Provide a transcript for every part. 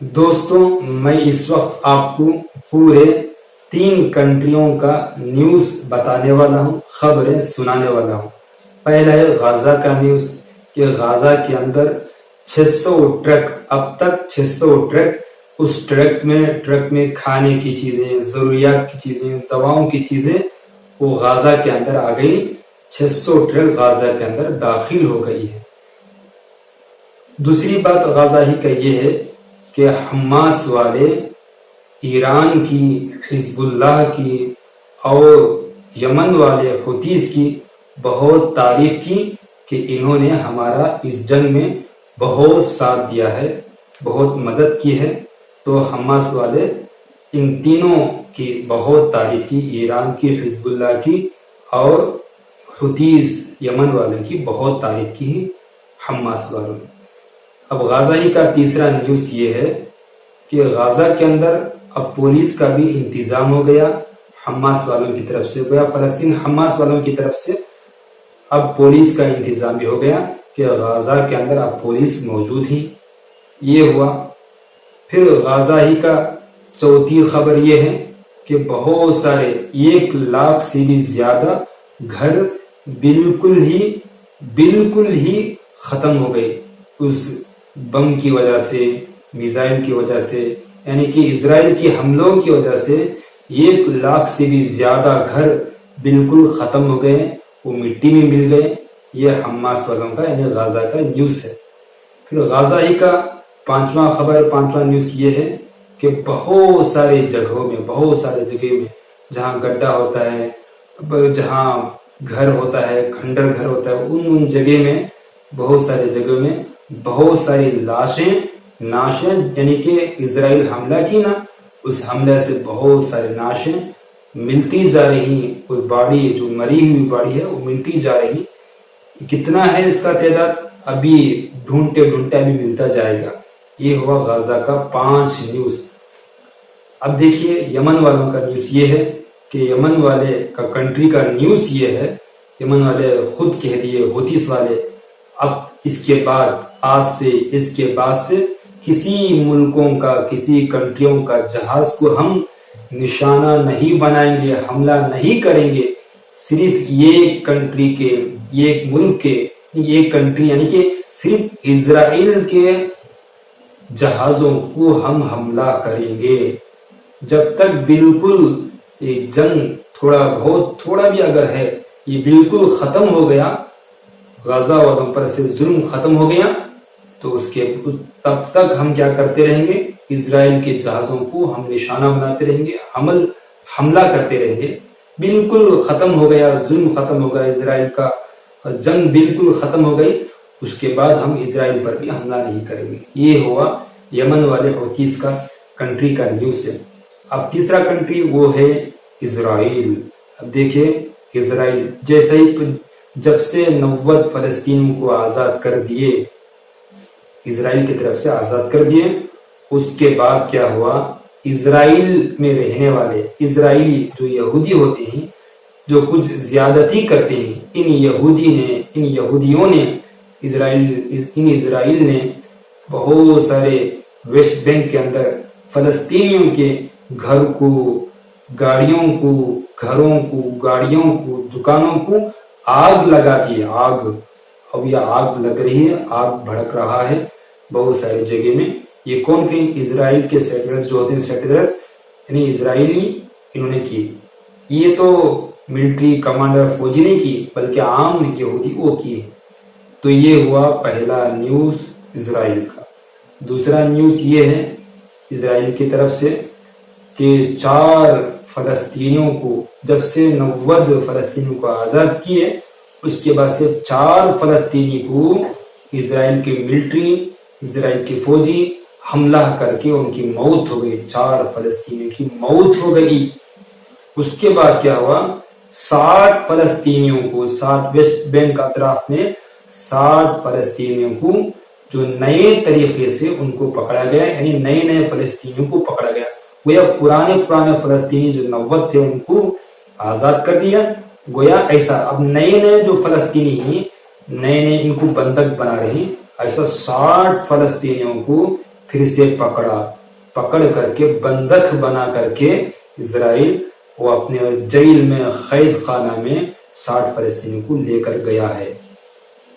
دوستوں میں اس وقت آپ کو پورے 3 کنٹریوں کا نیوز بتانے والا ہوں، خبریں سنانے والا ہوں۔ پہلا ہے غزہ کا نیوز کہ غزہ کے اندر 600 ٹرک، اب تک 600 ٹرک، اس ٹرک میں کھانے کی چیزیں، ضروریات کی چیزیں، دواؤں کی چیزیں وہ غزہ کے اندر آ گئی۔ 600 ٹرک غزہ کے اندر داخل ہو گئی ہے۔ دوسری بات غزہ ہی کا یہ ہے کہ حماس والے ایران کی، حزب اللہ کی اور یمن والے حوثیز کی بہت تعریف کی کہ انہوں نے ہمارا اس جنگ میں بہت ساتھ دیا ہے، بہت مدد کی ہے۔ تو حماس والے ان تینوں کی بہت تعریف کی، ایران کی، حزب اللہ کی اور حوثیز یمن والوں کی بہت تعریف کی حماس والوں نے۔ اب غزہ ہی کا تیسرا نیوز یہ ہے کہ غزہ کے اندر اب پولیس کا بھی انتظام ہو گیا، حماس والوں کی طرف سے ہو گیا، فلسطین حماس والوں کی طرف سے اب پولیس کا انتظام بھی ہو گیا کہ غزہ کے اندر اب پولیس موجود ہی۔ یہ ہوا۔ پھر غزہ ہی کا چوتھی خبر یہ ہے کہ بہت سارے 1 لاکھ سے بھی زیادہ گھر بالکل ہی ختم ہو گئے اس بم کی وجہ سے، میزائل کی وجہ سے، یعنی کہ اسرائیل کی حملوں کی وجہ سے 1 لاکھ سے بھی زیادہ گھر بالکل ختم ہو گئے، وہ مٹی میں مل گئے۔ یہ حماس والوں کا یعنی غزہ کا نیوز ہے۔ پھر غزہ ہی کا پانچواں نیوز یہ ہے کہ بہت سارے جگہوں میں جہاں گڈھا ہوتا ہے، جہاں گھر ہوتا ہے، کھنڈر گھر ہوتا ہے، ان جگہ میں بہت سارے جگہوں میں بہت ساری ناشیں یعنی کہ اسرائیل حملہ کی نا، اس حملے سے بہت سارے ناشیں ملتی جا رہی، کوئی باڑی جو مری ہوئی باڑی ہے وہ ملتی جا رہی۔ کتنا ہے اس کا تعداد ابھی ڈھونڈتے ابھی ملتا جائے گا۔ یہ ہوا غزہ کا 5 نیوز۔ اب دیکھیے یمن والوں کا نیوز یہ ہے کہ یمن والے کا کنٹری کا نیوز یہ ہے، یمن والے خود کہہ دیے حوثیز والے، اب اس کے بعد سے کسی ملکوں کا، کسی کنٹریوں کا جہاز کو ہم نشانہ نہیں بنائیں گے، حملہ نہیں کریں گے، صرف ایک کنٹری کے، ایک ملک کے، ایک کنٹری یعنی کہ صرف اسرائیل کے جہازوں کو ہم حملہ کریں گے۔ جب تک بالکل یہ جنگ تھوڑا بھی اگر ہے، یہ بالکل ختم ہو گیا، غزہ والوں پر سے ظلم ختم ہو گیا، تو تب تک ہم کیا کرتے رہیں گے؟ اسرائیل کے جہازوں کو ہم نشانہ بناتے رہیں گے، حملہ کرتے رہیں گے۔ بالکل ختم ہو گیا، ظلم ختم ہو گیا، اسرائیل کا جنگ بالکل ختم ہو گئی، اس کے بعد ہم اسرائیل پر بھی حملہ نہیں کریں گے۔ یہ ہوا یمن والے حوثیز کا کنٹری کا نیوز ہے۔ اب تیسرا کنٹری وہ ہے اسرائیل۔ اب دیکھیں اسرائیل جیسے ہی جب سے 90 فلسطینیوں کو آزاد کر دیے، اسرائیل کی طرف سے آزاد کر دیے، اس کے بعد کیا ہوا؟ اسرائیل میں رہنے والے اسرائیلی جو یہودی ہوتے ہیں، جو کچھ زیادتی کرتے ہیں، ان یہودیوں نے اسرائیل نے بہت سارے ویسٹ بینک کے اندر فلسطینیوں کے گھر کو، گاڑیوں کو، دکانوں کو آگ لگا دی۔ اب یہ آگ لگ رہی ہے، آگ بھڑک رہا ہے بہت ساری جگہ میں۔ یہ کون کہ اسرائیل کے سیٹلرز جو ہوتے ہیں، سیٹلرز یعنی اسرائیلی، انہوں نے کی۔ یہ تو ملٹری کمانڈر فوجی نے کی، بلکہ عام یہودی وہ کی۔ تو یہ ہوا پہلا نیوز اسرائیل کا۔ دوسرا نیوز یہ ہے اسرائیل کی طرف سے کہ 4 فلسطینیوں کو، جب سے 90 فلسطینیوں کو آزاد کیے، اس کے بعد سے 4 فلسطینی کو اسرائیل کی ملٹری، اسرائیل کی فوجی حملہ کر کے ان کی موت ہو گئی۔ 4 فلسطینیوں کی موت ہو گئی۔ اس کے بعد کیا ہوا؟ 60 فلسطینیوں کو، 60 ویسٹ بینک اطراف میں 60 فلسطینیوں کو جو نئے طریقے سے ان کو پکڑا گیا، یعنی نئے فلسطینیوں کو پکڑا گیا۔ گویا پرانے فلسطینی جو 90 تھے ان کو آزاد کر دیا، گویا ایسا اب نئے جو فلسطینی ہیں، نئے ان کو بندک بنا رہے ہیں، ایسا 60 فلسطینیوں کو پھر سے پکڑ کر کے بندک بنا کر کے اسرائیل وہ اپنے جیل میں قید خانہ میں 60 فلسطینیوں کو لے کر گیا ہے۔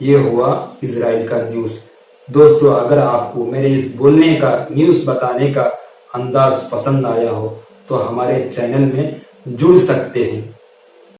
یہ ہوا اسرائیل کا نیوز۔ دوستو اگر آپ کو میرے اس بولنے کا نیوز بتانے کا انداز پسند آیا ہو تو ہمارے چینل میں جڑ سکتے ہیں۔